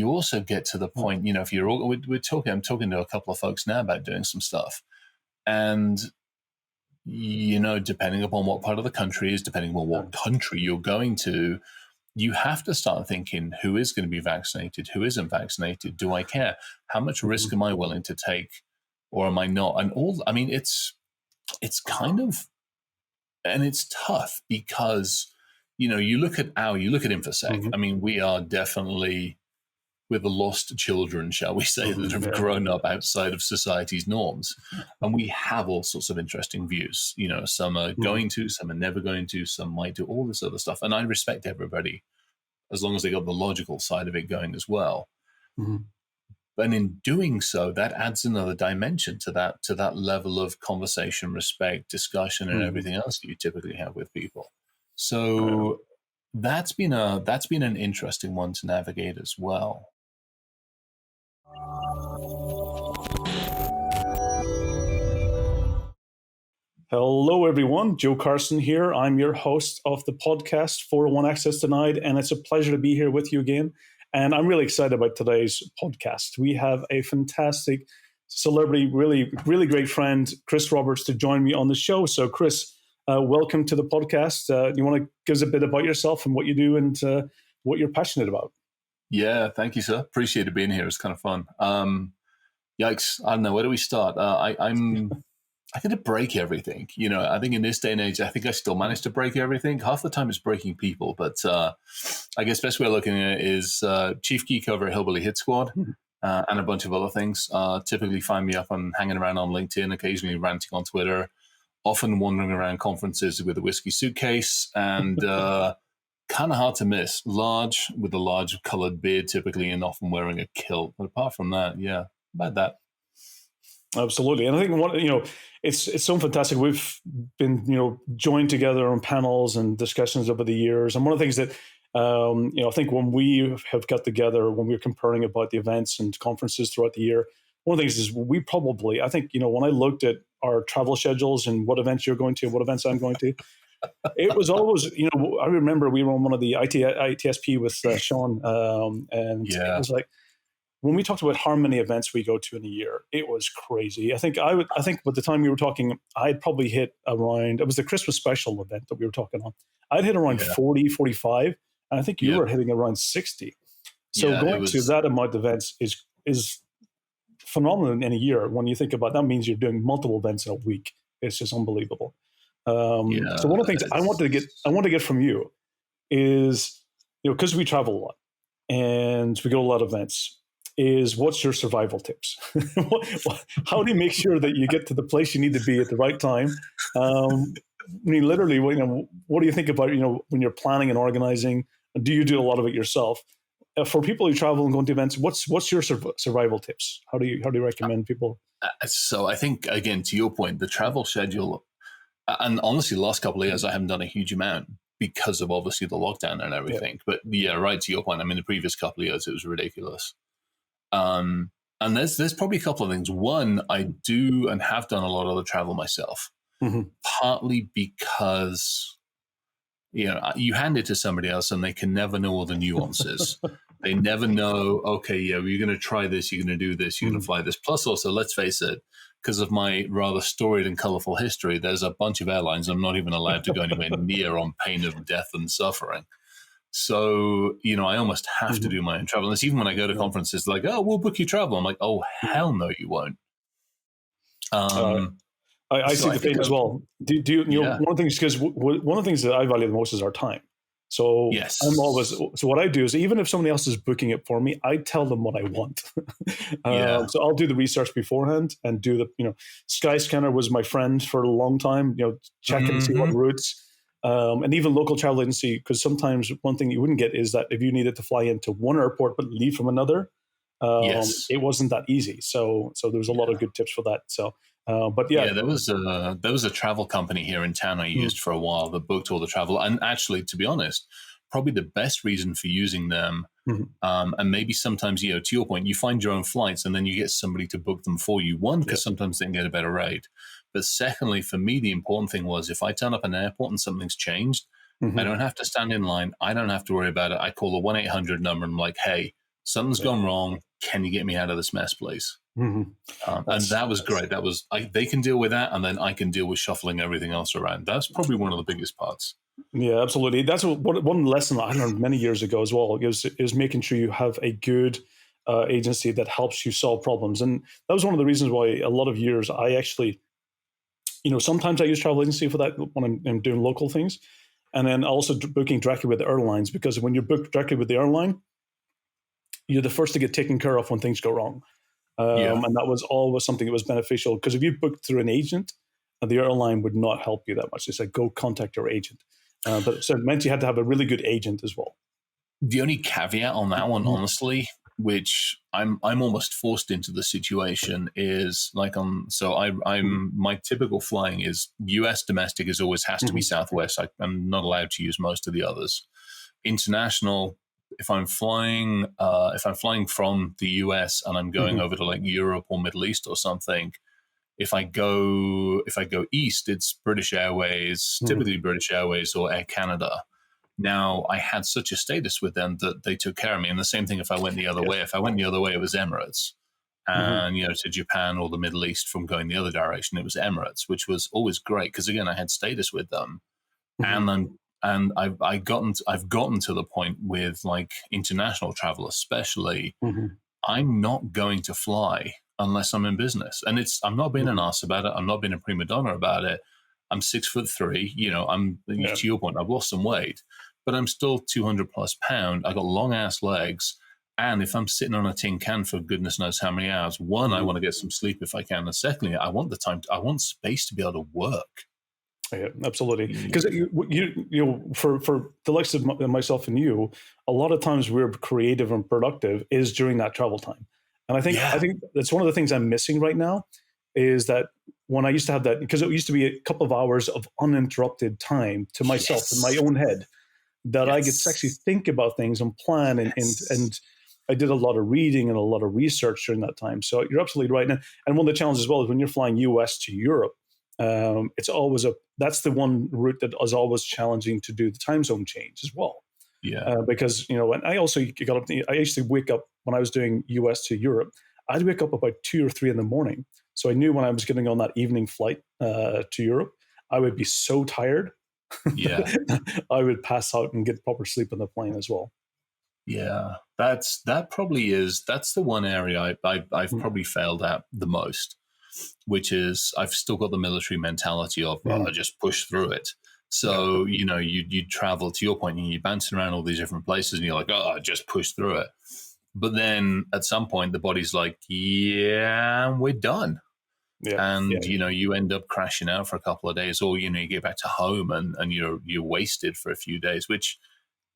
also get to the point, if you're all, I'm talking to a couple of folks now about doing some stuff, and depending upon what part of the country is, depending on what country you're going to, you have to start thinking, who is going to be vaccinated, who isn't vaccinated? Do I care? How much risk am I willing to take, or am I not? And it's kind of, and it's tough because, you look at InfoSec. We are definitely, we're the lost children, shall we say, that have grown up outside of society's norms. And we have all sorts of interesting views. Some are going to, some are never going to, some might do all this other stuff. And I respect everybody as long as they got the logical side of it going as well. But in doing so, that adds another dimension to that level of conversation, respect, discussion, and everything else that you typically have with people. So that's been an interesting one to navigate as well. Hello, everyone. Joe Carson here. I'm your host of the podcast 401 Access Denied, and it's a pleasure to be here with you again. And I'm really excited about today's podcast. We have a fantastic celebrity, really, really great friend, Chris Roberts, to join me on the show. So, Chris, welcome to the podcast. You want to give us a bit about yourself and what you do and what you're passionate about? Yeah, thank you, sir. Appreciate it being here. It's kind of fun. Yikes. I don't know. Where do we start? I think to break everything. I think in this day and age, I think I still manage to break everything. Half the time it's breaking people, but I guess best way of looking at it is chief geek over at HillBilly Hit Squad and a bunch of other things. Typically find me up and hanging around on LinkedIn, occasionally ranting on Twitter, often wandering around conferences with a whiskey suitcase, and kind of hard to miss. Large, with a large colored beard typically, and often wearing a kilt. But apart from that, yeah, about that. Absolutely. And I think it's so fantastic. We've been, joined together on panels and discussions over the years. And one of the things that, I think when we have got together, when we're comparing about the events and conferences throughout the year, one of the things is when I looked at our travel schedules and what events you're going to, what events I'm going to, it was always, I remember we were on one of the ITSP with Sean, and it was like, when we talked about how many events we go to in a year, it was crazy. I think by the time we were talking, I'd probably hit around, it was the Christmas special event that we were talking on. I'd hit around 40, 45, and I think you were hitting around 60. So going to that amount of events is phenomenal in a year. When you think about that, means you're doing multiple events in a week. It's just unbelievable. So one of the things I want to get from you is, because we travel a lot and we go to a lot of events, is what's your survival tips? How do you make sure that you get to the place you need to be at the right time? Literally, what do you think about, when you're planning and organizing? Do you do a lot of it yourself? For people who travel and go to events, what's your survival tips? How do you recommend people? So I think, again, to your point, the travel schedule, and honestly, the last couple of years, I haven't done a huge amount because of obviously the lockdown and everything. But yeah, right, to your point, the previous couple of years, it was ridiculous. And there's probably a couple of things. One, I do and have done a lot of the travel myself, partly because, you hand it to somebody else and they can never know all the nuances. They never know, okay, you're going to try this, you're going to do this, you're going to fly this. Plus also, let's face it, because of my rather storied and colorful history, there's a bunch of airlines I'm not even allowed to go anywhere near on pain of death and suffering. So, I almost have to do my own travel. And it's even when I go to conferences, like, oh, we'll book you travel. I'm like, oh, hell no, you won't. I see the thing as well. Do you one of the things, because one of the things that I value the most is our time. So so what I do is, even if somebody else is booking it for me, I tell them what I want. So I'll do the research beforehand and do the, Skyscanner was my friend for a long time, check and see what routes. And even local travel agency, because sometimes one thing you wouldn't get is that if you needed to fly into one airport but leave from another, it wasn't that easy. So there was a lot of good tips for that. So, there was a travel company here in town I used for a while that booked all the travel. And actually, to be honest, probably the best reason for using them, and maybe sometimes, to your point, you find your own flights and then you get somebody to book them for you. One, because sometimes they can get a better rate. But secondly, for me, the important thing was, if I turn up an airport and something's changed, I don't have to stand in line. I don't have to worry about it. I call the 1-800 number and I'm like, hey, Something's gone wrong. Can you get me out of this mess, please? Mm-hmm. And that was great. That was they can deal with that, and then I can deal with shuffling everything else around. That's probably one of the biggest parts. Yeah, absolutely. That's one lesson I learned many years ago as well. Is making sure you have a good agency that helps you solve problems, and that was one of the reasons why a lot of years I actually, sometimes I use travel agency for that when I'm doing local things, and then also booking directly with the airlines, because when you book directly with the airline, you're the first to get taken care of when things go wrong. And that was always something that was beneficial, because if you booked through an agent, the airline would not help you that much. They said, go contact your agent. But so it meant you had to have a really good agent as well. The only caveat on that one, honestly, which I'm almost forced into the situation, is like my typical flying is US domestic is always has to be Southwest. I'm not allowed to use most of the others. International, if I'm flying from the US and I'm going over to like Europe or Middle East or something, if I go east, it's British Airways, typically British Airways or Air Canada. Now, I had such a status with them that they took care of me. And the same thing if I went the other way. If I went the other way, it was Emirates. And, to Japan or the Middle East from going the other direction, it was Emirates, which was always great because, again, I had status with them. And I've gotten to the point with like international travel, especially, I'm not going to fly unless I'm in business. And I'm not being an ass about it. I'm not being a prima donna about it. I'm 6'3", to your point, I've lost some weight, but I'm still 200 plus pound. I got long ass legs. And if I'm sitting on a tin can for goodness knows how many hours, one, I want to get some sleep if I can. And secondly, I want space to be able to work. Yeah, absolutely. Because for the likes of myself and you, a lot of times we're creative and productive is during that travel time. And I think that's one of the things I'm missing right now, is that when I used to have that, because it used to be a couple of hours of uninterrupted time to myself in my own head, that I could actually think about things and plan. And I did a lot of reading and a lot of research during that time. So you're absolutely right. And one of the challenges as well is when you're flying US to Europe, it's always that's the one route that is always challenging to do the time zone change as well. Yeah. Because, and I also got up, I used to wake up when I was doing US to Europe, I'd wake up about 2 or 3 in the morning. So I knew when I was getting on that evening flight to Europe, I would be so tired. Yeah. I would pass out and get proper sleep on the plane as well. Yeah. That's the one area I've probably failed at the most, which is I've still got the military mentality of just push through it. So, you travel, to your point, and you're bouncing around all these different places and you're like, just push through it. But then at some point the body's like, yeah, we're done. Yeah, and, you end up crashing out for a couple of days, or, you get back to home and you're wasted for a few days, which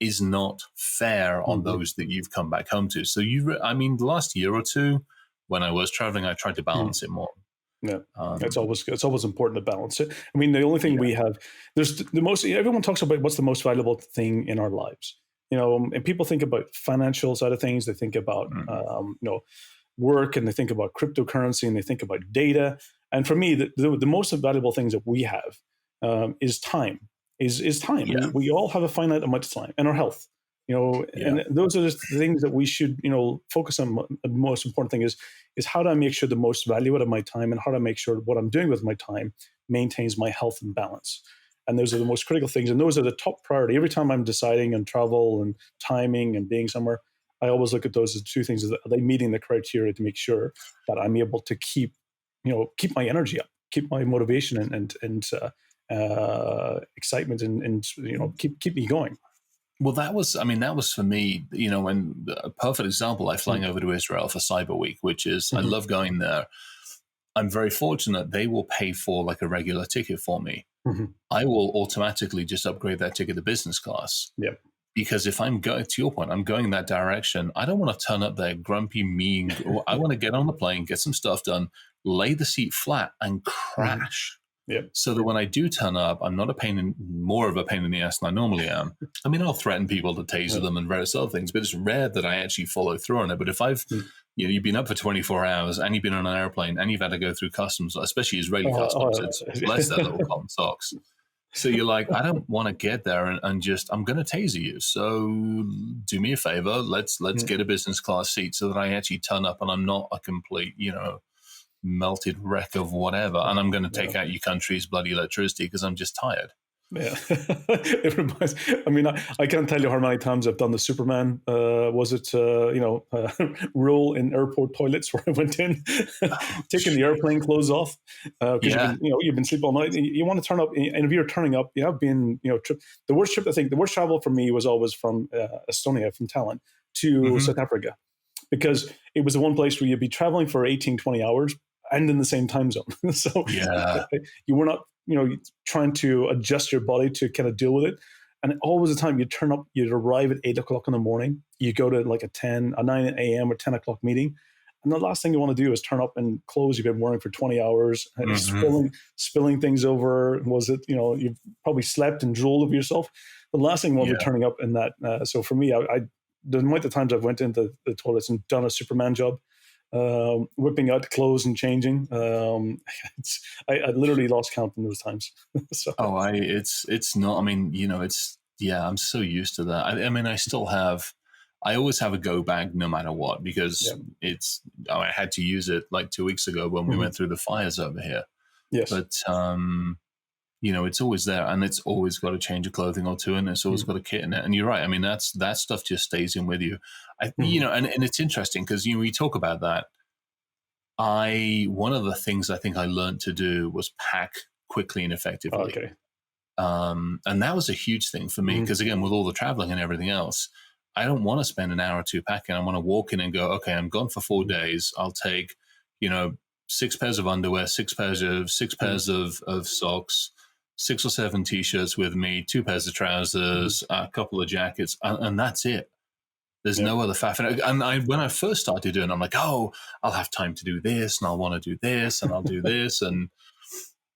is not fair on those that you've come back home to. So the last year or two when I was traveling, I tried to balance it more. Yeah, it's always important to balance it. I mean, the only thing we have, there's the most, everyone talks about what's the most valuable thing in our lives, and people think about financial side of things. They think about, work, and they think about cryptocurrency, and they think about data. And for me, the most valuable things that we have is time, is time. Yeah. We all have a finite amount of time, and our health, and those are the things that we should, focus on. The most important thing is how do I make sure the most value out of my time, and how do I make sure what I'm doing with my time maintains my health and balance. And those are the most critical things. And those are the top priority. Every time I'm deciding on travel and timing and being somewhere, I always look at those as two things. Are they meeting the criteria to make sure that I'm able to keep my energy up, keep my motivation and excitement and keep me going. Well, that was for me, when a perfect example, I flying over to Israel for Cyber Week, which is, I love going there. I'm very fortunate. They will pay for like a regular ticket for me. I will automatically just upgrade that ticket to business class. Yep. Because if I'm going, to your point, I'm going that direction, I don't want to turn up there grumpy, mean. I want to get on the plane, get some stuff done, lay the seat flat and crash. Yep. So that when I do turn up, I'm not more of a pain in the ass than I normally am. I mean, I'll threaten people to taser them and various other things, but it's rare that I actually follow through on it. But if you've been up for 24 hours and you've been on an airplane and you've had to go through customs, especially Israeli customs, it's less than little cotton socks. So you're like, I don't want to get there and just, I'm going to taser you. So do me a favor. Let's get a business class seat so that I actually turn up and I'm not a complete, melted wreck of whatever. And I'm going to take out your country's bloody electricity because I'm just tired. Yeah, it reminds. I mean, I can't tell you how many times I've done the Superman. Rule in airport toilets where I went in, taking the airplane clothes off because you've been sleeping all night. You want to turn up, and if you're turning up, you have been the worst trip. I think the worst travel for me was always from Estonia, from Tallinn to South Africa, because it was the one place where you'd be traveling for 18, 20 hours and in the same time zone. So you were not trying to adjust your body to kind of deal with it. And always the time you turn up, you'd arrive at 8 o'clock in the morning, you go to like a 9 a.m. or 10 o'clock meeting. And the last thing you want to do is turn up in clothes you've been wearing for 20 hours, spilling things over. You've probably slept and drooled over yourself. The last thing you want to be turning up in that. So for me, the amount of times I've went into the toilets and done a Superman job, whipping out clothes and changing. I literally lost count in those times. So. It's not. I mean, I'm so used to that. I mean, I always have a go bag no matter what, because I had to use it like 2 weeks ago when we went through the fires over here. Yes, but it's always there, and it's always got a change of clothing or two, and it's always got a kit in it. And you're right. I mean, that stuff just stays in with you. And it's interesting because we talk about that. One of the things I think I learned to do was pack quickly and effectively. Okay. And that was a huge thing for me because, again, with all the traveling and everything else, I don't want to spend an hour or two packing. I want to walk in and go, okay, I'm gone for 4 days. I'll take, 6 pairs of underwear, 6 pairs of socks, 6 or 7 t-shirts with me, 2 pairs of trousers, a couple of jackets, and that's it. There's no other faff. And when I first started doing it, I'm like, oh, I'll have time to do this, and I'll want to do this, and I'll do this. And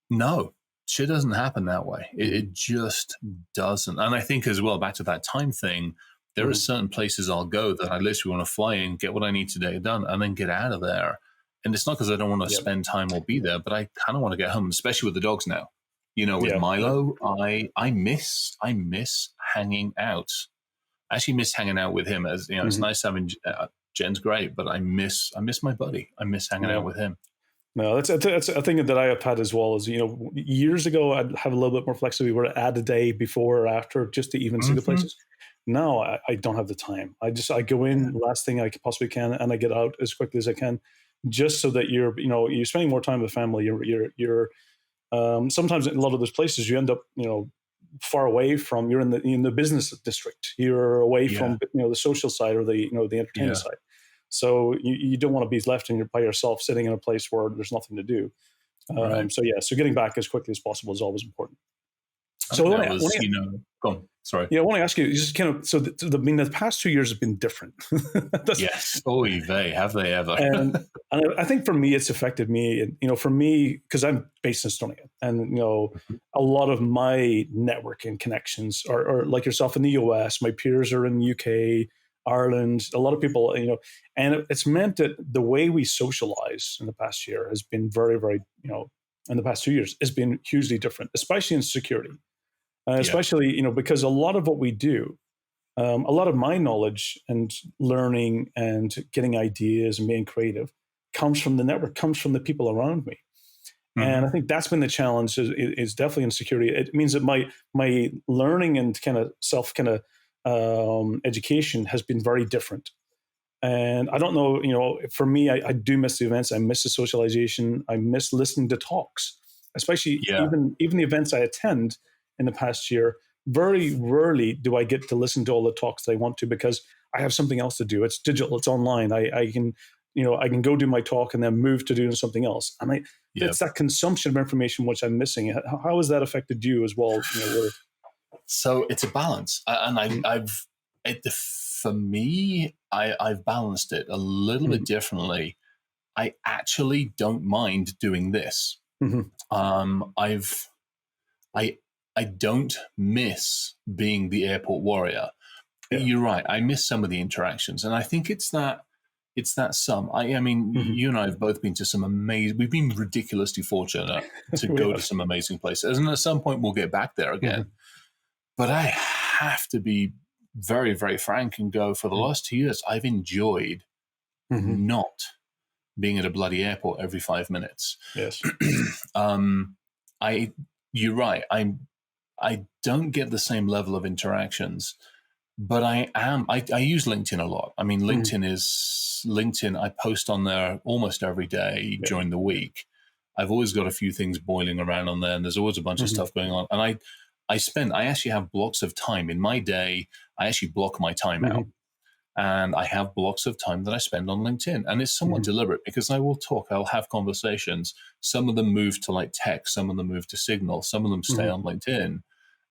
no, shit doesn't happen that way. It just doesn't. And I think as well, back to that time thing, there are certain places I'll go that I literally want to fly in, get what I need today done, and then get out of there. And it's not because I don't want to spend time or be there, but I kind of want to get home, especially with the dogs now. With Milo, I miss hanging out. I actually miss hanging out with him. As it's nice having Jen's great, but I miss my buddy. I miss hanging out with him. No, that's a thing that I have had as well. As years ago, I'd have a little bit more flexibility where I add a day before or after just to even see the places. Now I don't have the time. I go in last thing I possibly can, and I get out as quickly as I can, just so that you're spending more time with family. You're sometimes in a lot of those places you end up far away from. You're in the business district. You're away from the social side or the entertainment side. So you don't want to be left by yourself sitting in a place where there's nothing to do. So getting back as quickly as possible is always important. So go on. Sorry. Yeah, I want to ask you just kind of. So, the past 2 years have been different. Yes. Oh, have they ever? and I think for me, it's affected me. And for me, because I'm based in Estonia, and a lot of my networking connections are like yourself in the US. My peers are in the UK, Ireland. A lot of people, and it's meant that the way we socialize in the past year has been very, very, in the past 2 years has been hugely different, especially in security. Especially, because a lot of what we do, a lot of my knowledge and learning and getting ideas and being creative comes from the network, comes from the people around me. And I think that's been the challenge is definitely in security. It means that my learning and kind of self education has been very different. And I don't know, for me, I do miss the events. I miss the socialization. I miss listening to talks, especially even the events I attend in the past year. Very rarely do I get to listen to all the talks that I want to, because I have something else to do. It's digital, it's online. I can go do my talk and then move to doing something else. And it's that consumption of information which I'm missing. How has that affected you as well? So it's a balance. For me, I've balanced it a little bit differently. I actually don't mind doing this. I don't miss being the airport warrior. You're right. I miss some of the interactions. And I think it's that it's that sum. I mean, you and I have both been to some amazing. We've been ridiculously fortunate to go to some amazing places, and at some point we'll get back there again. But I have to be very, very frank and go, for the last 2 years, I've enjoyed not being at a bloody airport every 5 minutes. Yes. You're right. I don't get the same level of interactions, but I use LinkedIn a lot. I mean, LinkedIn, I post on there almost every day during the week. I've always got a few things boiling around on there, and there's always a bunch of stuff going on. And I actually have blocks of time in my day. I actually block my time out. And I have blocks of time that I spend on LinkedIn. And it's somewhat deliberate, because I will talk, I'll have conversations. Some of them move to like text, some of them move to Signal, some of them stay on LinkedIn.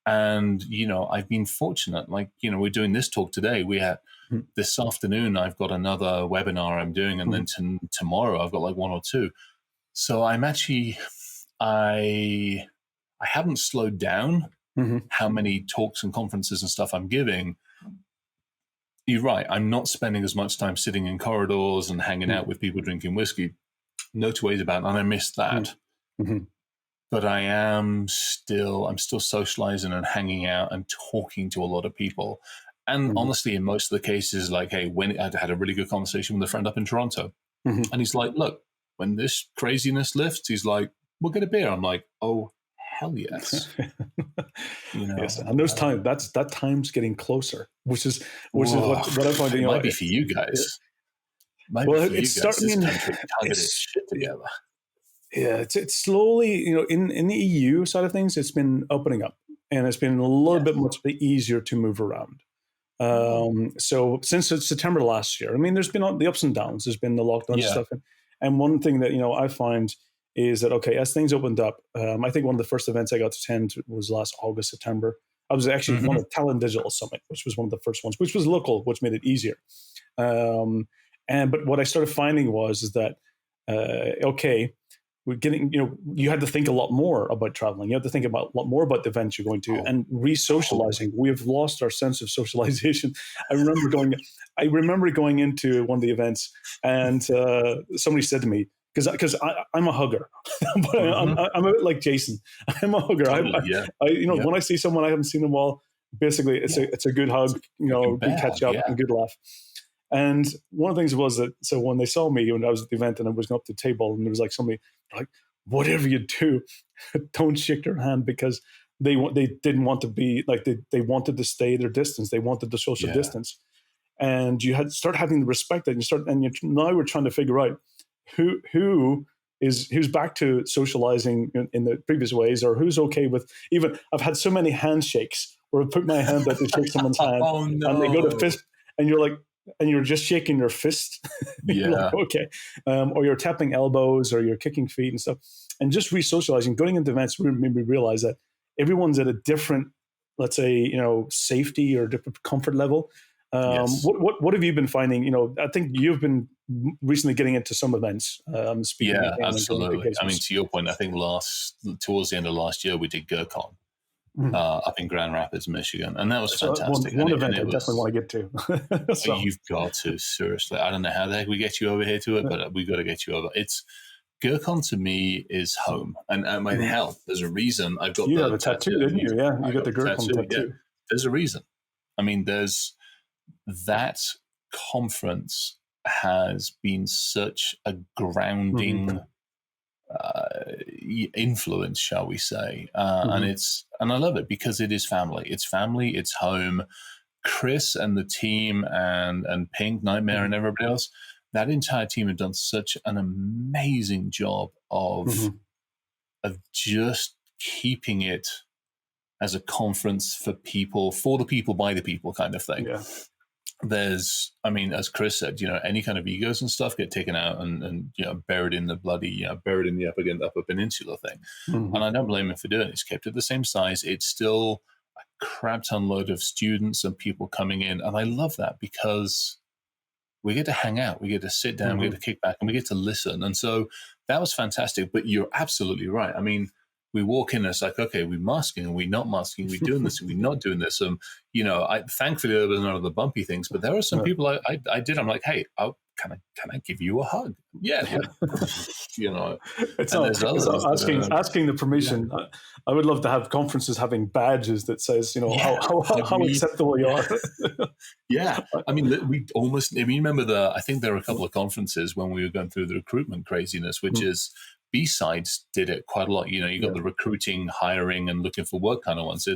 And, I've been fortunate. Like, we're doing this talk today. We had this afternoon, I've got another webinar I'm doing. And then tomorrow I've got like one or two. So I'm actually, I haven't slowed down how many talks and conferences and stuff I'm giving. You're right. I'm not spending as much time sitting in corridors and hanging out with people drinking whiskey. No two ways about it. And I miss that. But I'm still socializing and hanging out and talking to a lot of people. And honestly, in most of the cases, like, hey, when I had a really good conversation with a friend up in Toronto, and he's like, look, when this craziness lifts, he's like, we'll get a beer. I'm like, oh, hell yes. Yes, and those time that time's getting closer, which is what I'm finding. It might be for you guys. It's starting to get its shit together. Yeah, it's slowly, in the EU side of things, it's been opening up, and it's been a little bit much easier to move around. So since September last year, I mean, there's been the ups and downs. There's been the lockdown stuff, and one thing that I find is that, okay, as things opened up, I think one of the first events I got to attend was last August, September. I was actually one of Talent Digital Summit, which was one of the first ones, which was local, which made it easier. But what I started finding is that okay, we're getting, you had to think a lot more about traveling. You have to think about a lot more about the events you're going to and re-socializing. We have lost our sense of socialization. I remember going into one of the events, and somebody said to me, because I'm a hugger, but I'm a bit like Jason. I'm a hugger. When I see someone I haven't seen in a while, basically it's a good hug, good catch up and good laugh. And one of the things was that, so when they saw me when I was at the event and I was going up to the table, and there was like somebody like, whatever you do, don't shake their hand, because they didn't want to be like, they wanted to stay their distance. They wanted the social distance. And you had to start having the respect that now we're trying to figure out who's back to socializing in the previous ways, or who's okay with, even I've had so many handshakes where I put my hand out to shake someone's hand and they go to fist, and you're like, and you're just shaking your fist. Like, okay. Or you're tapping elbows, or you're kicking feet and stuff. And just re-socializing, going into events, made me realize that everyone's at a different, let's say, safety or different comfort level. What have you been finding? I think you've been recently getting into some events. Speaking absolutely. I mean, to your point, I think towards the end of last year, we did GERCON. Up in Grand Rapids, Michigan, and that was fantastic. One event I definitely want to get to. So. You've got to, seriously. I don't know how the heck we get you over here to it, but we've got to get you over. GERCON to me is home, and my hell, there's a reason I've got. You have a tattoo, didn't you? Yeah, you got the GERCON tattoo. Yeah. There's a reason. I mean, that conference has been such a grounding. Influence, shall we say, and I love it because it is family. It's family. It's home. Chris and the team and Pink, Nightmare, and everybody else. That entire team have done such an amazing job of just keeping it as a conference for people, for the people, by the people kind of thing. Yeah. There's, I mean, as Chris said, any kind of egos and stuff get taken out and buried in the bloody, buried in the Upper Peninsula thing. And I don't blame him for doing it. It's kept it the same size. It's still a crap ton load of students and people coming in. And I love that because we get to hang out, we get to sit down, we get to kick back, and we get to listen. And so that was fantastic. But you're absolutely right. I mean, we walk in and it's like, okay, we're masking, are we not masking? Are we doing this? Are we not doing this? Thankfully there was none of the bumpy things, but there are some people I did. I'm like, hey, can I give you a hug? Yeah, you know. It's And not, there's it's others not that are, asking the yeah, permission. I would love to have conferences having badges that says, yeah, how agreed. acceptable you Yeah, are. yeah. I mean, we almost. I mean, remember I think there were a couple of conferences when we were going through the recruitment craziness, which is B-sides did it quite a lot. You got Yeah. the recruiting, hiring, and looking for work kind of ones.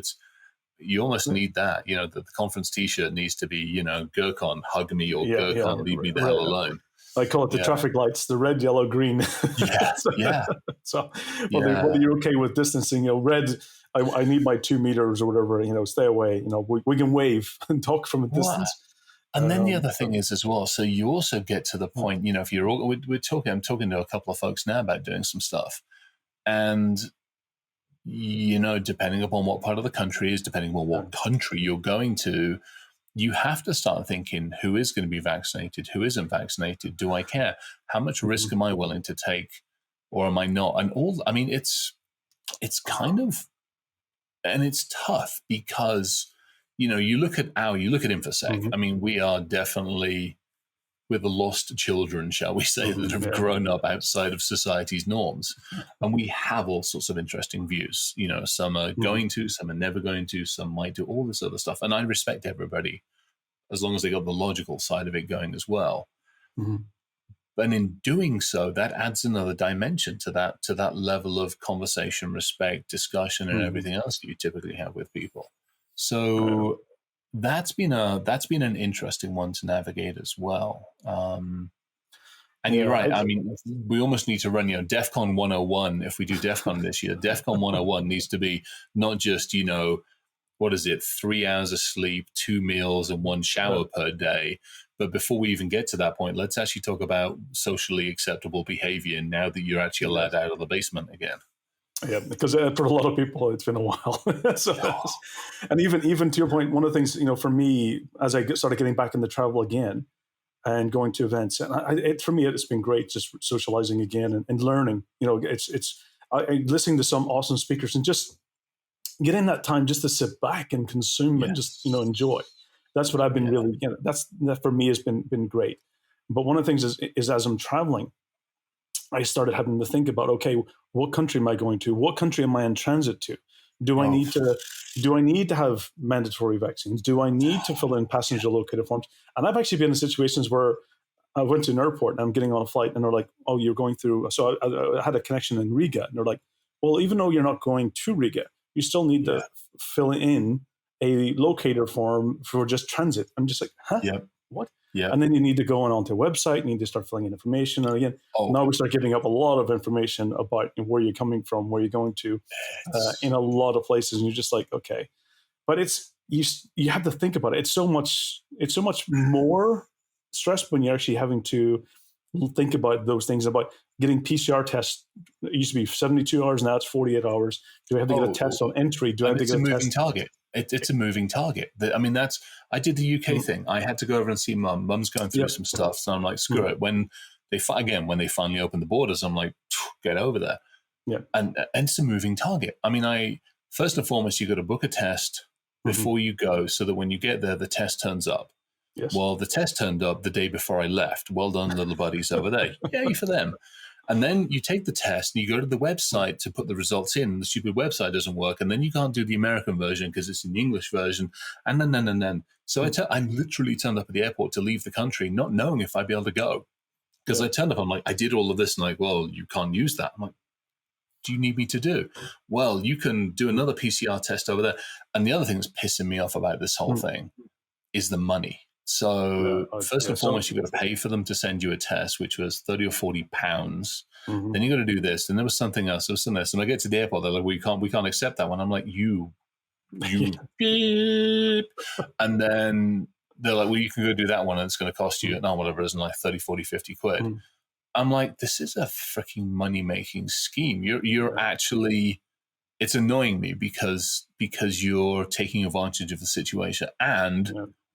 You almost need that. The conference T-shirt needs to be, Gurkon, hug me, or Yeah, yeah. Gurkon, leave me the hell alone. I call it the Yeah, traffic lights, the red, yellow, green. yeah, so, yeah, so whether yeah. you're okay with distancing, red, I need my 2 meters or whatever, stay away. We can wave and talk from a Well, distance. and then the other thing is as well. So you also get to the point, if you're all, we're talking, I'm talking to a couple of folks now about doing some stuff, and depending upon what part of the country is, depending on what country you're going to, you have to start thinking who is going to be vaccinated, who isn't vaccinated. Do I care? How much risk am I willing to take, or am I not? And it's kind of, and it's tough because, you look at InfoSec. I mean, we are definitely, we're the lost children, shall we say, that have grown up outside of society's norms. And we have all sorts of interesting views. Some are going to, some are never going to, some might do all this other stuff. And I respect everybody as long as they got the logical side of it going as well. And in doing so, that adds another dimension to that level of conversation, respect, discussion, and everything else that you typically have with people. So that's been an interesting one to navigate as well. And you're right. I mean, we almost need to run, DEFCON 101. If we do DEFCON this year, DEFCON 101 needs to be not just, what is it, 3 hours of sleep, 2 meals, and 1 shower per day. But before we even get to that point, let's actually talk about socially acceptable behavior now that you're actually allowed out of the basement again. Yeah, because for a lot of people, it's been a while. And even to your point, one of the things, for me, as I started getting back into travel again and going to events, and for me, it's been great just socializing again and learning. It's listening to some awesome speakers and just getting that time just to sit back and consume and just enjoy. That's what I've been really. That for me has been great. But one of the things is as I'm traveling, I started having to think about, okay, what country am I going to? What country am I in transit to? Do I need to have mandatory vaccines? Do I need to fill in passenger locator forms? And I've actually been in situations where I went to an airport and I'm getting on a flight and they're like, oh, you're going through. So I had a connection in Riga and they're like, well, even though you're not going to Riga, you still need to fill in a locator form for just transit. I'm just like, huh? What? Yeah. And then you need to go onto a website, you need to start filling in information. And again, now we start giving up a lot of information about where you're coming from, where you're going to, in a lot of places. And you're just like, okay. But you have to think about it. It's so much more stress when you're actually having to think about those things, about getting PCR tests. It used to be 72 hours, now it's 48 hours. Do I have to get a test on entry? Do I have to get a moving test? Target? It's a moving target. I mean, I did the UK thing. I had to go over and see Mum. Mum's going through some stuff. So I'm like, screw it. When they finally open the borders, I'm like, get over there. Yeah. And it's a moving target. I mean, first and foremost, you got to book a test before you go so that when you get there, the test turns up. Yes. Well, the test turned up the day before I left. Well done, little buddies over there. Yay for them. And then you take the test and you go to the website to put the results in. The stupid website doesn't work. And then you can't do the American version because it's in the English version. And then. So I literally turned up at the airport to leave the country, not knowing if I'd be able to go. Because I turned up, I'm like, I did all of this. And like, well, you can't use that. I'm like, do you need me to do? Well, you can do another PCR test over there. And the other thing that's pissing me off about this whole thing is the money. So first and foremost, you've got to pay for them to send you a test, which was 30 or 40 pounds. Then you got to do this. Then there was something else. There was something else. And I get to the airport, they're like, we can't accept that one. I'm like, you beep. And then they're like, well, you can go do that one and it's going to cost you, whatever it is, like 30, 40, 50 quid. I'm like, this is a freaking money-making scheme. You're actually, it's annoying me because you're taking advantage of the situation. And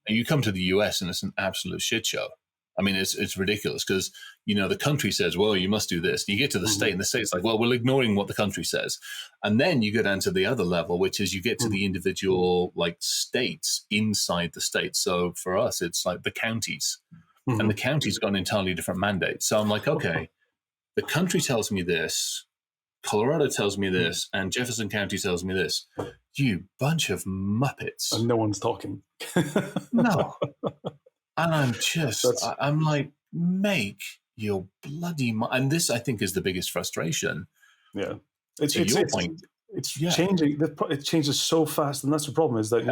you come to the US and it's an absolute shit show. I mean, it's ridiculous because, the country says, well, you must do this. You get to the state and the state's like, well, we're ignoring what the country says. And then you go down to the other level, which is you get to the individual states inside the state. So for us, it's like the counties. and the county's got an entirely different mandate. So I'm like, okay, the country tells me this, Colorado tells me this, and Jefferson County tells me this. You bunch of muppets. And no one's talking. No. And I'm like, make your bloody mind. And this, I think, is the biggest frustration. Yeah. It's changing. It changes so fast. And that's the problem is that,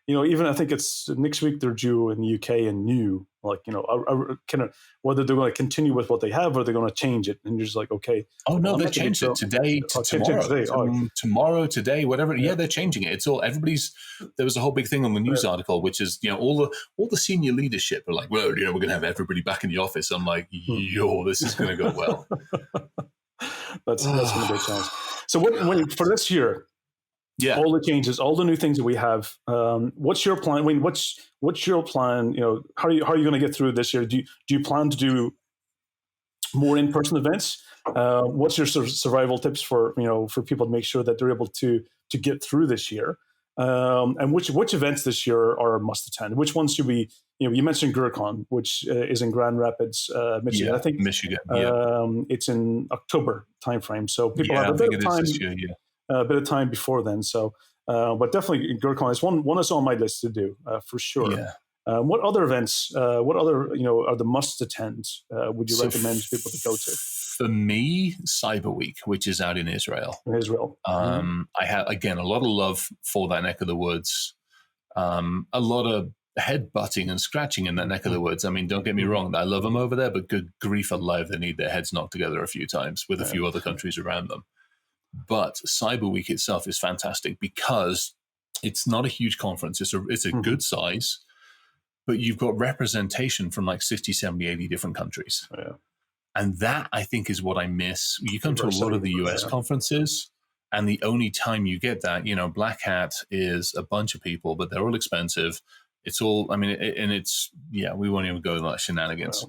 even I think it's next week they're due in the UK and new, like, kind of whether they're going to continue with what they have or they're going to change it. And you're just like, okay. Oh, no, they changed it today to tomorrow. Tomorrow, today, whatever. Yeah, they're changing it. It's all, there was a whole big thing on the news article, which is, all the senior leadership are like, well, we're going to have everybody back in the office. I'm like, this is going to go well. That's going to be a challenge. So for this year, all the changes, all the new things that we have, what's your plan? I mean, what's your plan? How are you going to get through this year? Do you plan to do more in-person events? What's your sort of survival tips for people to make sure that they're able to get through this year? And which events this year are a must attend? Which ones should we? You mentioned GrrCon, which is in Grand Rapids, Michigan. I think Michigan. It's in October timeframe, so people have a bit of time. A bit of time before then. So, but definitely GrrCon is one that's on my list to do for sure. Yeah. What other events? What other are the must attends? Would you recommend people to go to? For me, Cyber Week, which is out in Israel. I have again a lot of love for that neck of the woods. A lot of head butting and scratching in that neck of the woods. I mean, don't get me wrong, I love them over there, but good grief alive, they need their heads knocked together a few times with a few other countries around them. But Cyber Week itself is fantastic because it's not a huge conference. It's a good size, but you've got representation from like 60, 70, 80 different countries. Yeah. And that, I think, is what I miss. You come to a lot of the US conferences, and the only time you get that, Black Hat is a bunch of people, but they're all expensive. It's all, we won't even go into that shenanigans.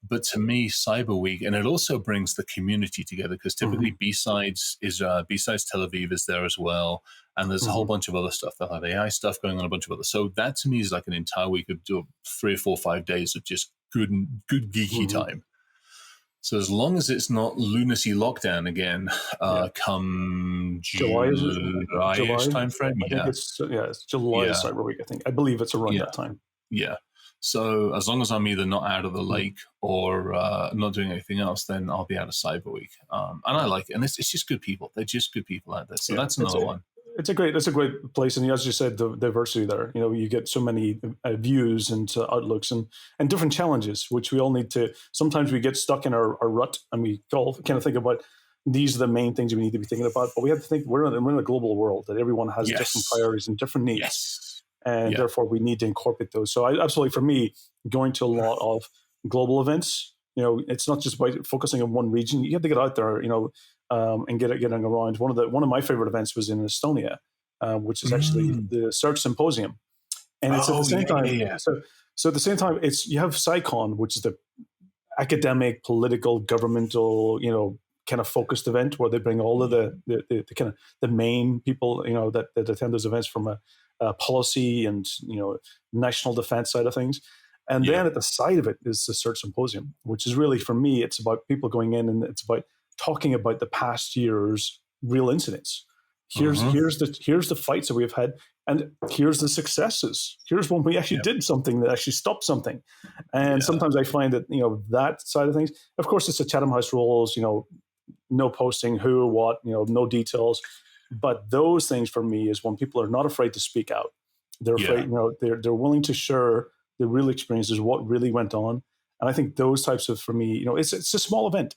But to me, Cyber Week, and it also brings the community together because typically B-Sides Tel Aviv is there as well. And there's a whole bunch of other stuff. They'll have AI stuff going on, a bunch of other. So that to me is like an entire week of 3 or 4 or 5 days of just good geeky time. So as long as it's not lunacy lockdown again, come July-ish time frame. It's July Cyber Week, I think. I believe it's around that time. Yeah. So as long as I'm either not out of the lake or not doing anything else, then I'll be out of Cyber Week. And I like it. And it's just good people. They're just good people out there. So that's another one. It's a great place, and as you said, the diversity there. You get so many views and outlooks and different challenges, which we all need to. Sometimes we get stuck in our rut, and we all kind of think about these are the main things we need to be thinking about. But we have to think we're in a global world that everyone has different priorities and different needs, and therefore we need to incorporate those. So, absolutely, for me, going to a lot of global events, it's not just about focusing on one region. You have to get out there, and getting around. One of my favorite events was in Estonia, which is actually the Search Symposium, and it's at the same time. Yeah. So at the same time, you have SciCon, which is the academic, political, governmental, kind of focused event where they bring all of the kind of the main people, that attend those events from a policy and national defense side of things. And then at the side of it is the Search Symposium, which is really, for me, it's about people going in and it's about talking about the past year's real incidents. Here's the fights that we've had, and here's the successes. Here's when we actually did something that actually stopped something. And sometimes I find that that side of things. Of course, it's the Chatham House rules. No posting, who, what. No details. But those things for me is when people are not afraid to speak out. They're afraid. They're willing to share the real experiences, what really went on. And I think those types of, for me, it's a small event.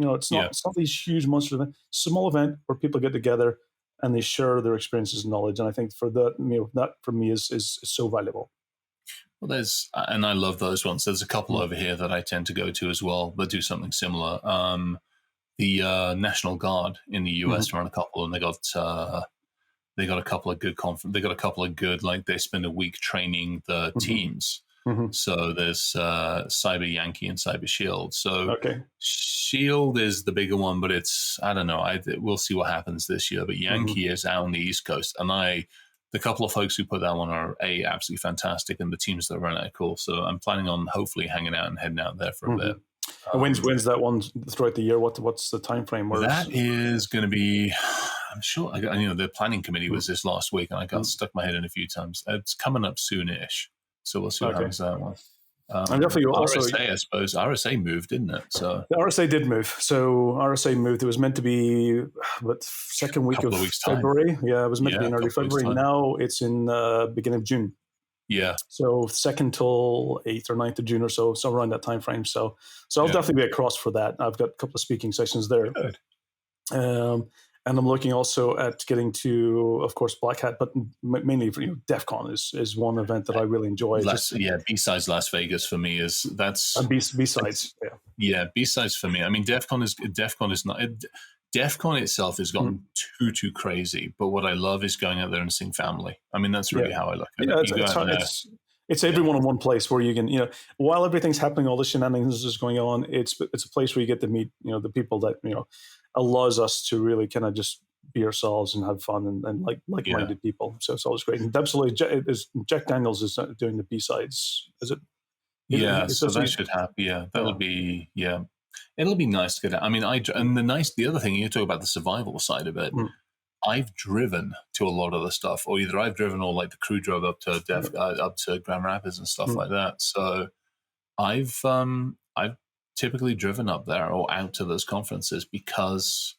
It's not these huge monster events. Small event where people get together and they share their experiences and knowledge. And I think for that, that for me is so valuable. Well, and I love those ones. There's a couple over here that I tend to go to as well that do something similar. The National Guard in the US run a couple, and they got a couple of good They got a couple of good, like they spend a week training the teams. So there's Cyber Yankee and Cyber Shield. So Shield is the bigger one, but it's, I don't know. We'll see what happens this year. But Yankee is out on the East Coast, and I the couple of folks who put that one are absolutely fantastic, and the teams that run it are cool. So I'm planning on hopefully hanging out and heading out there for a bit. And when's that one throughout the year? What's the time frame? That is going to be, I'm sure. The planning committee was this last week, and I got stuck my head in a few times. It's coming up soon-ish, so we'll see what happens that one. And definitely also RSA, I suppose. RSA moved, didn't it? So the RSA did move. So RSA moved. It was meant to be second week of February. Yeah, it was meant to be in early February. Now it's in beginning of June. Yeah. So 2nd till 8th or 9th of June or so around that time frame. So I'll definitely be across for that. I've got a couple of speaking sessions there. Good. And I'm looking also at getting to, of course, Black Hat, but mainly for DEF CON is one event that I really enjoy. B-Sides Las Vegas for me is B-Sides. Yeah, B-Sides for me. I mean, DEF CON is not. DEF CON itself has gotten too crazy, but what I love is going out there and seeing family. I mean, that's really how I look at it. It's everyone in one place where you can, while everything's happening, all the shenanigans is going on. It's a place where you get to meet, the people that allows us to really kind of just be ourselves and have fun and like-minded people. So it's always great. And absolutely, Jack Daniels is doing the B-Sides. Is it? Yeah, so that should happen. Yeah, that'll be It'll be nice to get out. I mean, the other thing, you talk about the survival side of it. I've driven to a lot of the stuff, or either I've driven or like the crew drove up to Grand Rapids and stuff like that. So I've typically driven up there or out to those conferences because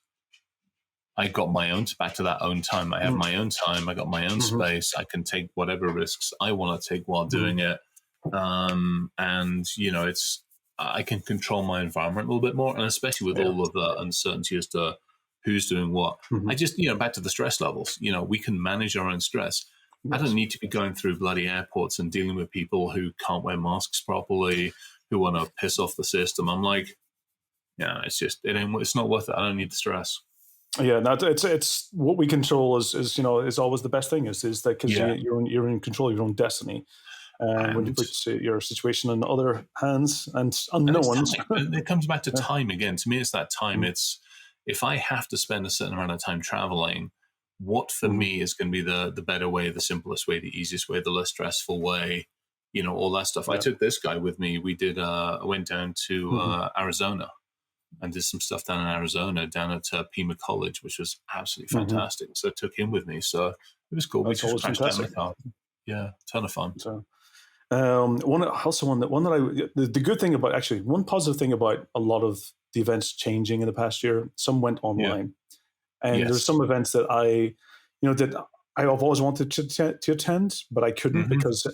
I got my own back to that own time. I have my own time. I got my own space. I can take whatever risks I want to take while doing it. And I can control my environment a little bit more, and especially with all of the uncertainty as to who's doing what. I just, back to the stress levels, we can manage our own stress. Yes. I don't need to be going through bloody airports and dealing with people who can't wear masks properly, who want to piss off the system. I'm like, it's not worth it. I don't need the stress. Yeah, it's what we control is always the best thing is that because you're in control of your own destiny. And when you put your situation in other hands and unknowns. It comes back to time again. To me, it's that time. It's if I have to spend a certain amount of time traveling, what for me is going to be the better way, the simplest way, the easiest way, the less stressful way, all that stuff. I took this guy with me. We did, I went down to Arizona and did some stuff down in Arizona, down at Pima College, which was absolutely fantastic. So I took him with me. So it was cool. That's we just crashed down the car. Yeah, ton of fun. So. The good thing about one positive thing about a lot of the events changing in the past year, some went online, and there's some events that that I've always wanted to attend, but I couldn't because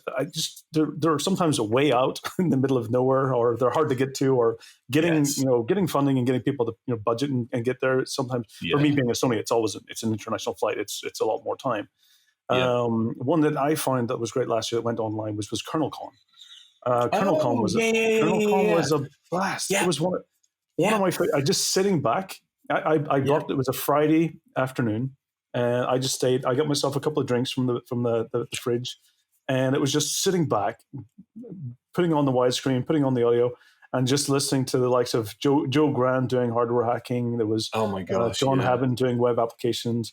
they're sometimes a way out in the middle of nowhere, or they're hard to get to, or getting funding and getting people to budget and get there. Sometimes for me being a Sony, it's an international flight. It's a lot more time. One that I found that was great last year that went online was KernelCon. KernelCon was a blast. It was one of my favorite. I just sitting back. I got it was a Friday afternoon, and I just stayed. I got myself a couple of drinks from the fridge, and it was just sitting back, putting on the widescreen, putting on the audio, and just listening to the likes of Joe Grant doing hardware hacking. There was John Haben doing web applications,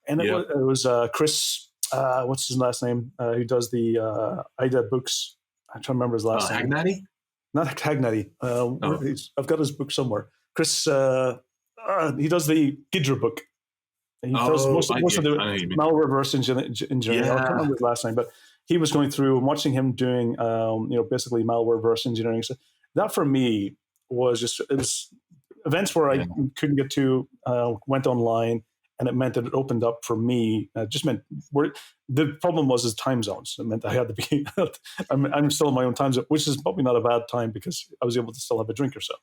and it was Chris. What's his last name? Who does the IDA books? I'm trying to remember his last name. Hagnati? Not Hagnati. I've got his book somewhere. Chris, he does the Gidra book. He does most of the malware reverse engineering. I can't remember his last name, but he was going through and watching him doing, basically malware reverse engineering. So that for me was it was events where I couldn't get to, went online. And it meant that it opened up for me. Just meant the problem was time zones. It meant I had to be. I'm still in my own time zone, which is probably not a bad time because I was able to still have a drink or so.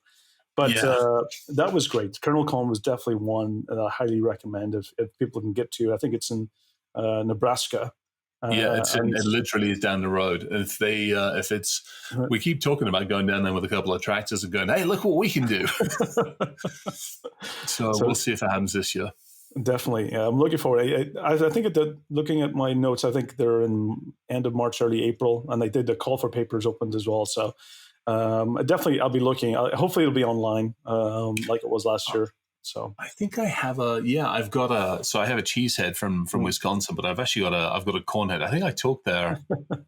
But that was great. KernelCon was definitely one that I highly recommend if people can get to. I think it's in Nebraska. It literally is down the road. We keep talking about going down there with a couple of tractors and going, hey, look what we can do. so we'll see if it happens this year. Definitely. I'm looking forward. I think looking at my notes, I think they're in end of March, early April, and they did the call for papers opened as well. So definitely I'll be looking. Hopefully it'll be online like it was last year. So I think I have I've got so I have a cheesehead from Wisconsin, but I've actually I've got a cornhead. I think I talked there.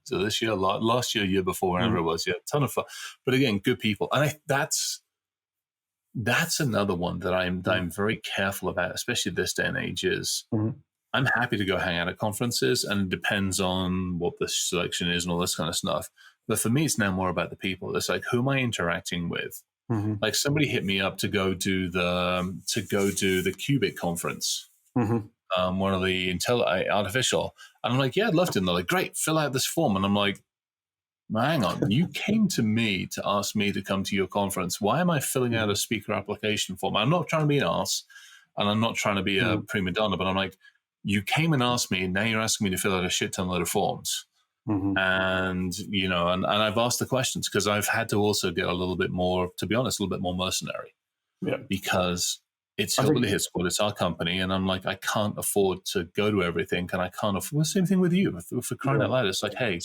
So this year, last year, year before, whenever it was, ton of fun. But again, good people. And that's another one that I'm very careful about, especially this day and age, is I'm happy to go hang out at conferences, and it depends on what the selection is and all this kind of stuff. But for me, it's now more about the people. It's like, who am I interacting with? Like somebody hit me up to go do the Qubit conference, one of the artificial, and I'm like, yeah, I'd love to. And they're like, great, fill out this form, and I'm like, hang on, you came to me to ask me to come to your conference. Why am I filling out a speaker application form? I'm not trying to be an arse, and I'm not trying to be a prima donna, but I'm like, you came and asked me, and now you're asking me to fill out a shit ton load of forms. And, and I've asked the questions because I've had to also get a little bit more, to be honest, a little bit more mercenary. Yeah. Because it's HillBilly Hit Squad, it's our company. And I'm like, I can't afford to go to everything. And I can't afford, the same thing with you. For crying out loud, it's like, hey.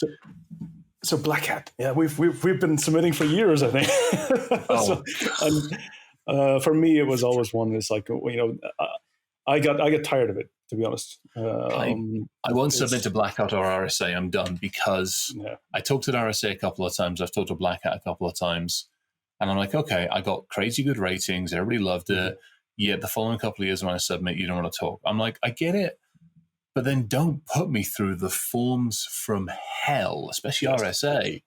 So Black Hat, yeah, we've been submitting for years, I think. For me, it was always one that's like, I got tired of it, to be honest. I won't submit to Black Hat or RSA. I'm done because I talked to RSA a couple of times. I've talked to Black Hat a couple of times. And I'm like, okay, I got crazy good ratings. Everybody loved it. Yet the following couple of years when I submit, you don't want to talk. I'm like, I get it. But then don't put me through the forms from hell, especially RSA,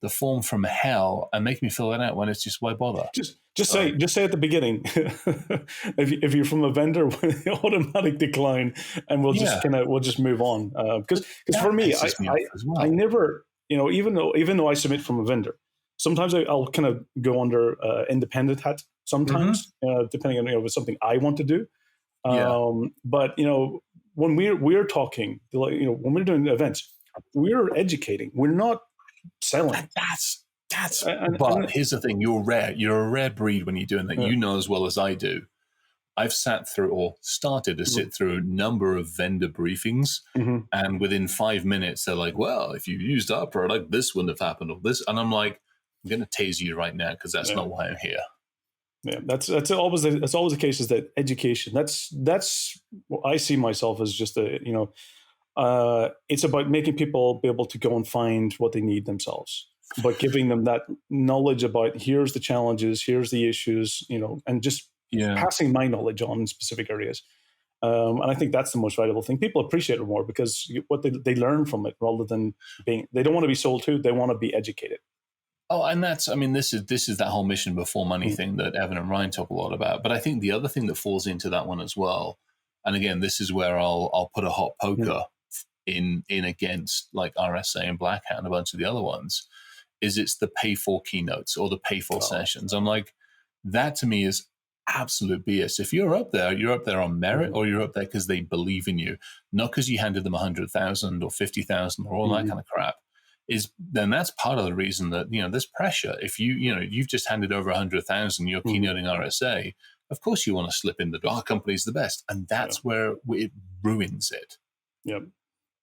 the form from hell, and make me fill that out when it's just, why bother? Just say at the beginning, if you're from a vendor, automatic decline, and we'll just move on. Because for me, I never, even though I submit from a vendor, sometimes I'll kind of go under independent hat. Sometimes, depending on if it's something I want to do. But when we're talking, when we're doing events, we're educating. We're not selling. But here's the thing: you're rare. You're a rare breed when you're doing that. You know as well as I do. I've sat through or started to sit through a number of vendor briefings, and within 5 minutes, they're like, "Well, if you used our product, this wouldn't have happened, or this." And I'm like, "I'm going to tase you right now because that's not why I'm here." Yeah, that's always the case. Is that education? That's what I see myself as just it's about making people be able to go and find what they need themselves, but giving them that knowledge about here's the challenges, here's the issues, and just passing my knowledge on in specific areas. And I think that's the most valuable thing. People appreciate it more because what they learn from it rather than they don't want to be sold to, they want to be educated. Oh, and this is that whole mission before money thing that Evan and Ryan talk a lot about. But I think the other thing that falls into that one as well, and again, this is where I'll put a hot poker in against like RSA and Black Hat and a bunch of the other ones, is it's the pay for keynotes or the pay for sessions. I'm like, that to me is absolute BS. If you're up there on merit, or you're up there because they believe in you, not because you handed them 100,000 or 50,000 or all that kind of crap. Then that's part of the reason that there's pressure. If you've just handed over 100,000, you're keynoting RSA. Of course, you want to slip in the our company's the best, and that's where it ruins it. Yep.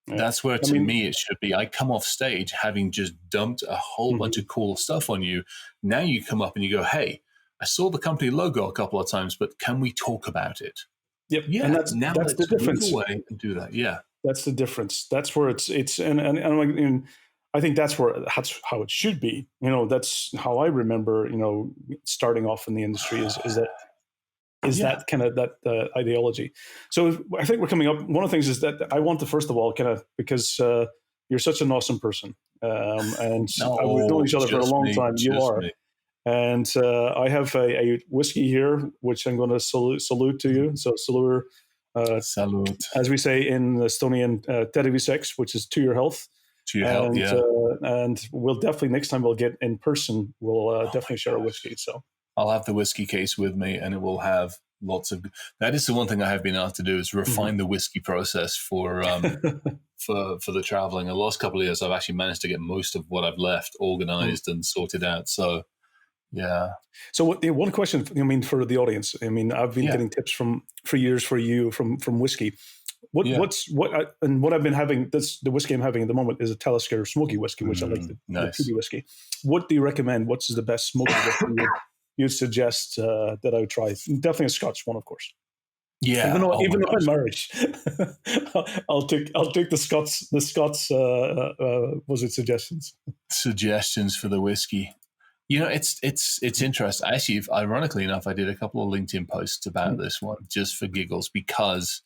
Yeah. That's where to me it should be. I come off stage having just dumped a whole bunch of cool stuff on you. Now you come up and you go, "Hey, I saw the company logo a couple of times, but can we talk about it?" Yep. Yeah. And that's the difference. Move away and do that. Yeah. That's the difference. That's where it's and I think that's how it should be. That's how I remember, starting off in the industry is that kind of that ideology. So I think we're coming up. One of the things is that I want to, first of all, kind of, because you're such an awesome person. And we've known each other for a long time. You are. Me. And I have a whiskey here, which I'm going to salute to you. So salute. Salute. As we say in Estonian, terviseks, which is to your health. To your health, yeah. And we'll definitely, next time we'll get in person, we'll definitely share a whiskey. So I'll have the whiskey case with me, and it will have lots of. That is the one thing I have been asked to do, is refine the whiskey process for the traveling. The last couple of years, I've actually managed to get most of what I've left organized and sorted out. So, yeah. So, one question, for the audience. I've been getting tips for years for you from whiskey. What I've been having, the whiskey I'm having at the moment is a Talisker smoky whiskey, which I like the peaty whiskey. What do you recommend? What's the best smoky whiskey you'd suggest that I would try? Definitely a Scotch one, of course. Yeah. Even though I'm Irish, I'll take the Scots. Was it suggestions? Suggestions for the whiskey. It's interesting. Actually, ironically enough, I did a couple of LinkedIn posts about this one just for giggles, because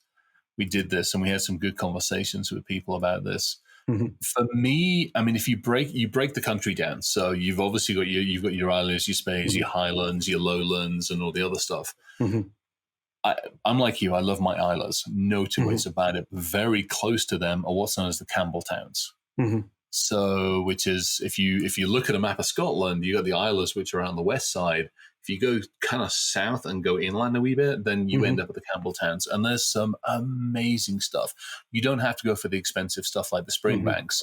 we did this and we had some good conversations with people about this. For me, I mean, if you break the country down, so you've obviously got your islands, your Spays, your highlands, your lowlands, and all the other stuff. I'm like you. I love my islas. No two ways about it. Very close to them are what's known as the Campbell Towns. So, which is, if you look at a map of Scotland, you got the Isles, which are on the west side. If you go kind of south and go inland a wee bit, then you end up at the Campbell Towns. And there's some amazing stuff. You don't have to go for the expensive stuff like the Springbanks.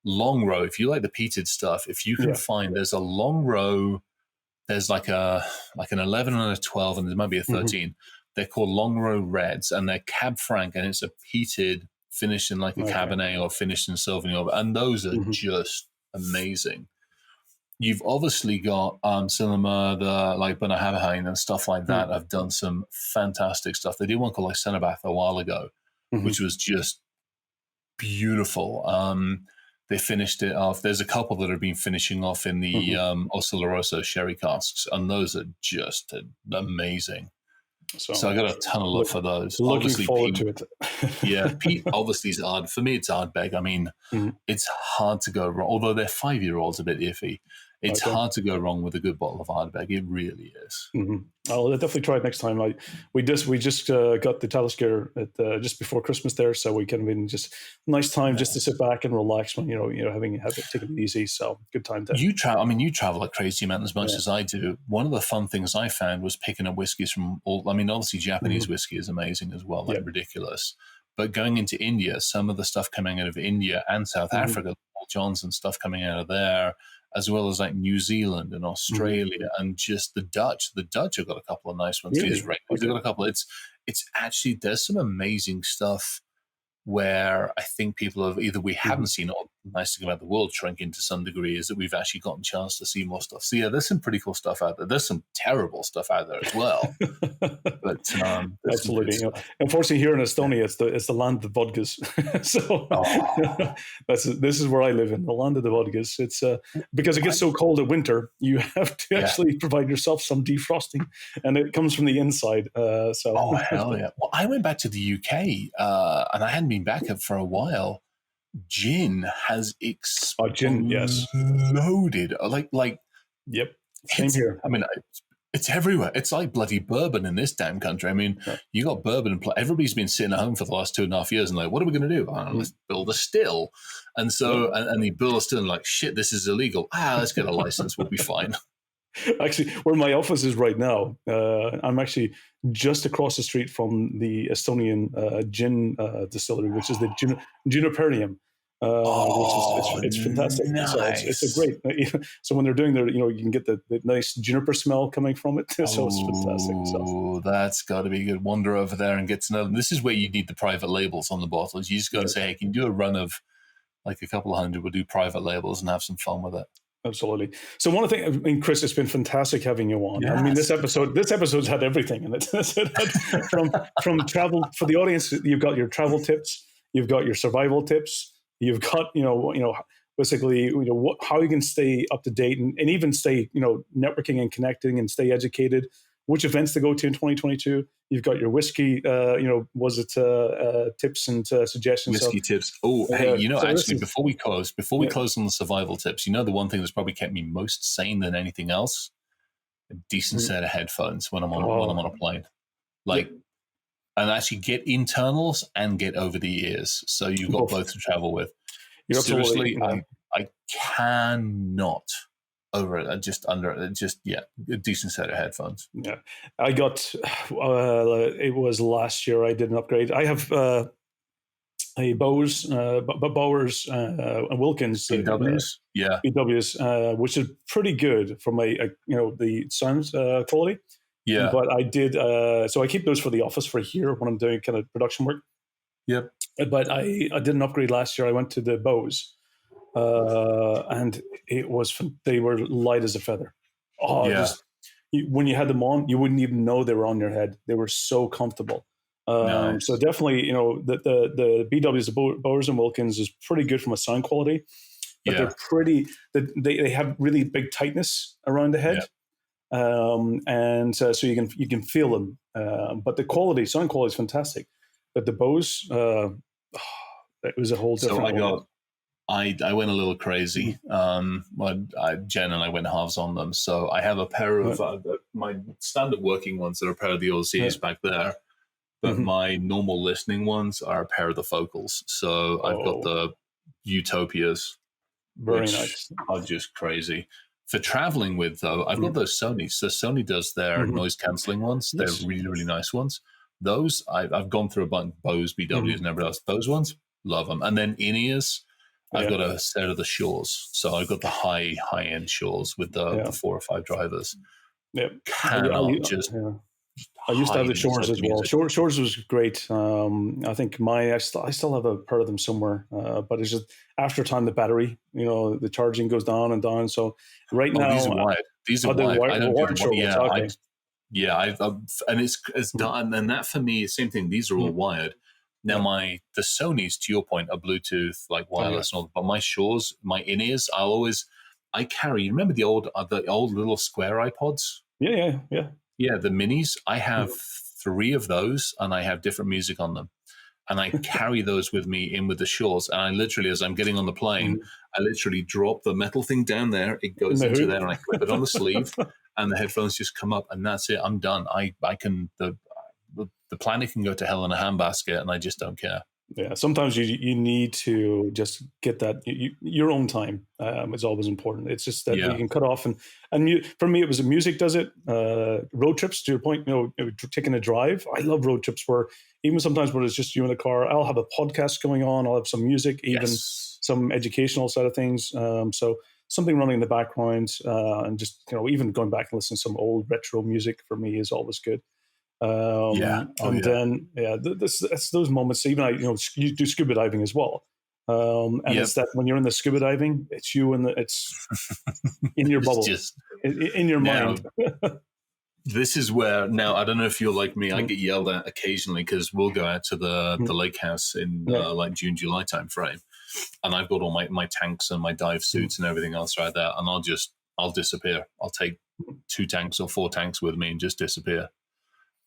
Long row, if you like the peated stuff, if you can find, there's a long row, there's like an 11 and a 12, and there might be a 13. They're called long row reds, and they're Cab Franc, and it's a peated, finished in like a Cabernet or finished in Sauvignon, and those are just amazing. You've obviously got Cinema, like Bunnahabhain and stuff like that. I've done some fantastic stuff. They did one called like Cenabath a while ago, which was just beautiful. They finished it off. There's a couple that have been finishing off in the Oscilloroso sherry casks, and those are just amazing. So I got a ton of love for those. Looking obviously, forward Pete, to it. Yeah, Pete obviously is hard. For me, it's Ardbeg. I mean, it's hard to go wrong. Although their 5-year-old's a bit iffy, it's hard to go wrong with a good bottle of Ardbeg. It really is. I'll definitely try it next time. We just got the Talisker at just before Christmas there, so we can have just nice time just to sit back and relax when having taken it easy. So good time to. You travel like crazy, man, as much as I do. One of the fun things I found was picking up whiskeys from all. I mean, obviously Japanese whiskey is amazing as well, like ridiculous. But going into India, some of the stuff coming out of India and South Africa, Paul Johnson stuff coming out of there, as well as like New Zealand and Australia, and just the Dutch. The Dutch have got a couple of nice ones. They've got a couple. It's actually, there's some amazing stuff where I think people have either we haven't seen, or the nice thing about the world shrinking to some degree is that we've actually gotten a chance to see more stuff. So yeah, there's some pretty cool stuff out there. There's some terrible stuff out there as well. But absolutely, unfortunately, here in Estonia, it's the land of the vodkas. So this is where I live in, the land of the vodkas. It's because it gets so cold in winter, you have to actually provide yourself some defrosting, and it comes from the inside. Oh hell yeah! Well, I went back to the UK, and I hadn't been back for a while. Gin has exploded. Yep. Same here. I mean, it's everywhere. It's like bloody bourbon in this damn country. I mean, you got bourbon. Everybody's been sitting at home for the last 2.5 years and like, what are we going to do? Let's build a still. And so, and they build a still and like, shit, this is illegal. Let's get a license. We'll be fine. Actually, where my office is right now, I'm actually just across the street from the Estonian gin distillery, which is the Juniperium. Which is it's fantastic. Nice. So it's a great. So when they're doing their, you can get the nice juniper smell coming from it. So it's fantastic. So that's got to be good. Wander over there and get to know them. This is where you need the private labels on the bottles. You just got to say, hey, can you do a run of like a couple of hundred? We'll do private labels and have some fun with it. Absolutely. So one of the things, I mean, Chris, it's been fantastic having you on. Yes. I mean, this episode's had everything in it. from travel for the audience. You've got your travel tips. You've got your survival tips. You've got, basically, how you can stay up to date and even stay, networking and connecting and stay educated. Which events to go to in 2022? You've got your whiskey, tips and suggestions. Whiskey tips. Oh, hey, actually, before we close on the survival tips, the one thing that's probably kept me most sane than anything else, a decent set of headphones when I'm on a plane, and actually get internals and get over the ears, so you've got both to travel with. Seriously, I cannot. Over it, a decent set of headphones. Yeah, I got. It was last year. I did an upgrade. I have a Bowers and Wilkins BWs, BWs, which is pretty good for my the sound quality. Yeah, but I did. So I keep those for the office for here when I'm doing kind of production work. Yep. But I did an upgrade last year. I went to the Bose. And they were light as a feather. when you had them on, you wouldn't even know they were on your head. They were so comfortable. Nice. So definitely, the BWs, the Bowers and Wilkins, is pretty good from a sound quality, but they're pretty. They have really big tightness around the head, and so you can feel them. But the sound quality is fantastic. But the Bose, it was a whole different. So I went a little crazy. Jen and I went halves on them. So I have a pair of my standard working ones that are a pair of the Aussies back there. But my normal listening ones are a pair of the Focals. So I've got the Utopias, which nice. are just crazy. For traveling with, though, I've got those Sonys. So Sony does their noise cancelling ones. They're really, really nice ones. Those, I've gone through a bunch of Bose, BWs, and everything else. Those ones, love them. And then in-ears, I've got a set of the Shores. So I've got the high-end Shores with the 4 or 5 drivers. Yeah. I used to have the Shores as well. Shores was great. I think I still have a pair of them somewhere, but it's just after time the battery, the charging goes down and down. So right now these are wired. These are wired. I don't do and it's done. And that for me, same thing. These are all wired. Now the Sonys, to your point, are Bluetooth, like wireless, and all. But my Shores, my in-ears, I carry. You remember the old little square iPods? Yeah, the minis. I have 3 of those, and I have different music on them. And I carry those with me in with the Shores. And I literally, as I'm getting on the plane, I literally drop the metal thing down there. It goes into there, and I clip it on the sleeve, and the headphones just come up, and that's it. I'm done. I can the planet can go to hell in a handbasket, and I just don't care. Yeah, sometimes you need to just get that your own time is always important. It's just that you can cut off and for me it was music does it. Road trips, to your point, taking a drive. I love road trips where even sometimes when it's just you in the car, I'll have a podcast going on. I'll have some music, even some educational side of things. So something running in the background, and just even going back and listening to some old retro music for me is always good. Then it's those moments. Even you do scuba diving as well, and it's that when you're in the scuba diving, it's you and it's in your bubble, in your mind. This is where now I don't know if you're like me. I get yelled at occasionally because we'll go out to the lake house in like June, July time frame, and I've got all my tanks and my dive suits and everything else right there, and I'll disappear. I'll take 2 tanks or 4 tanks with me and just disappear.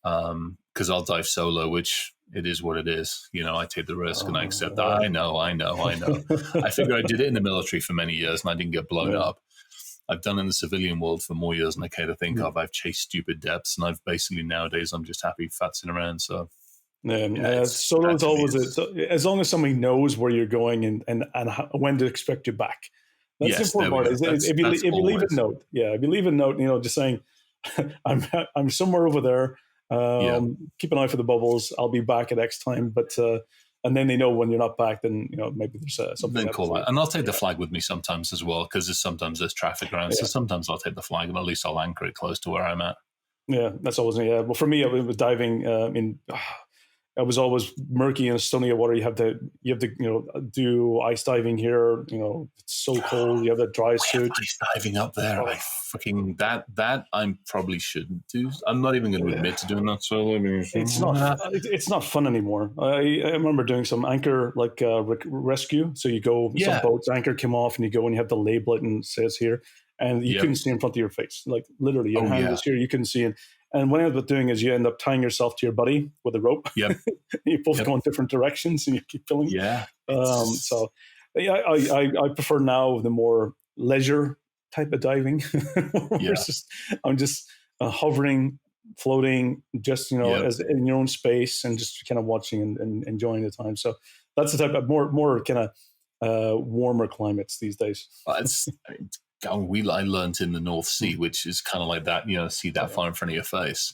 Because I'll dive solo, which it is what it is. I take the risk and I accept that. I know. I figure I did it in the military for many years and I didn't get blown up. I've done in the civilian world for more years than I care to think of. I've chased stupid depths, and I've basically nowadays I'm just happy fatsing around. So solo is always as long as somebody knows where you're going and when to expect you back. That's the important part. If you leave a note, if you leave a note, just saying I'm somewhere over there. Keep an eye for the bubbles. I'll be back at X time, but and then they know when you're not back. Then maybe there's something. Then call out, and I'll take the flag with me sometimes as well because sometimes there's traffic around. So sometimes I'll take the flag, and at least I'll anchor it close to where I'm at. Yeah, that's always Well, for me, with diving, it was always murky and stony water. You have to do ice diving here. It's so cold. You have that dry suit. Ice diving up there. I fucking that I probably shouldn't do. I'm not even going to admit to doing that. So it's not fun anymore. I remember doing some anchor rescue. So you go some boats anchor came off and you go and you have to label it and it says here, and you couldn't see in front of your face. Like literally, your hand was here. You couldn't see it. And what I ended up doing is you end up tying yourself to your buddy with a rope. Yep. You both go in different directions and you keep pulling. Yeah. I prefer now the more leisure type of diving. I'm just hovering, floating, just as in your own space and just kind of watching and enjoying the time. So that's the type of more kind of warmer climates these days. I learned in the North Sea, which is kind of like that, see that far in front of your face.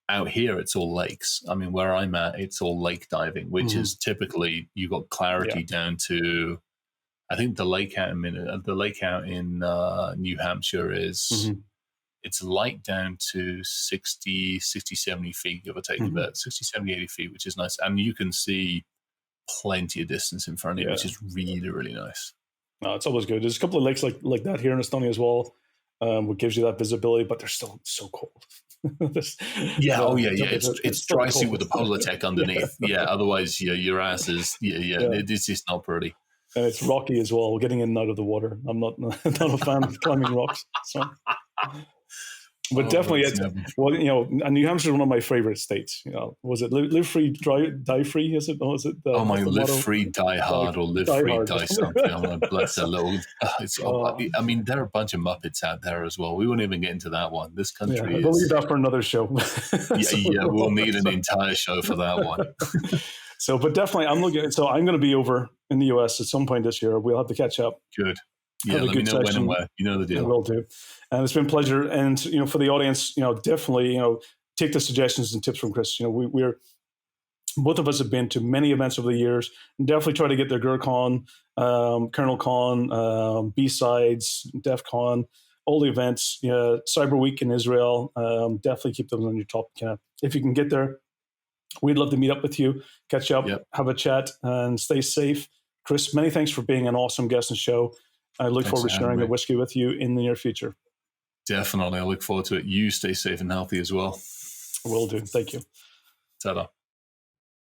Out here, it's all lakes. I mean, where I'm at, it's all lake diving, which is typically you got clarity down to, I think the lake out in New Hampshire is, it's light down to 60, 70 feet, give or take a bit, 60, 70, 80 feet, which is nice. And you can see plenty of distance in front of you, which is really, really nice. No, it's always good. There's a couple of lakes like that here in Estonia as well. what gives you that visibility, but they're still so cold. It's dicey with the polar tech underneath. Otherwise your ass is it's just not pretty. And it's rocky as well, getting in and out of the water. I'm not a fan of climbing rocks. So, but definitely, New Hampshire is one of my favorite states. Was it live free, die free? Is it? Or is it? Live free, die hard, or live free, die something. I'm gonna bless the Lord. I mean, there are a bunch of Muppets out there as well. We won't even get into that one. This country is. We'll leave that for another show. We'll need an entire show for that one. So, but definitely, I'm going to be over in the US at some point this year. We'll have to catch up. Good. Yeah, let me know when and where. You know the deal. I will do. And it's been a pleasure. And, for the audience, definitely, take the suggestions and tips from Chris. We're both of us have been to many events over the years, and definitely try to get their GERCon, KernelCon, B-Sides, DEF CON, all the events, Cyber Week in Israel. Definitely keep those on your top. If you can get there, we'd love to meet up with you, catch up, have a chat, and stay safe. Chris, many thanks for being an awesome guest on the show. I look forward to sharing a whiskey with you in the near future. Definitely. I look forward to it. You stay safe and healthy as well. Will do. Thank you. Ta-da.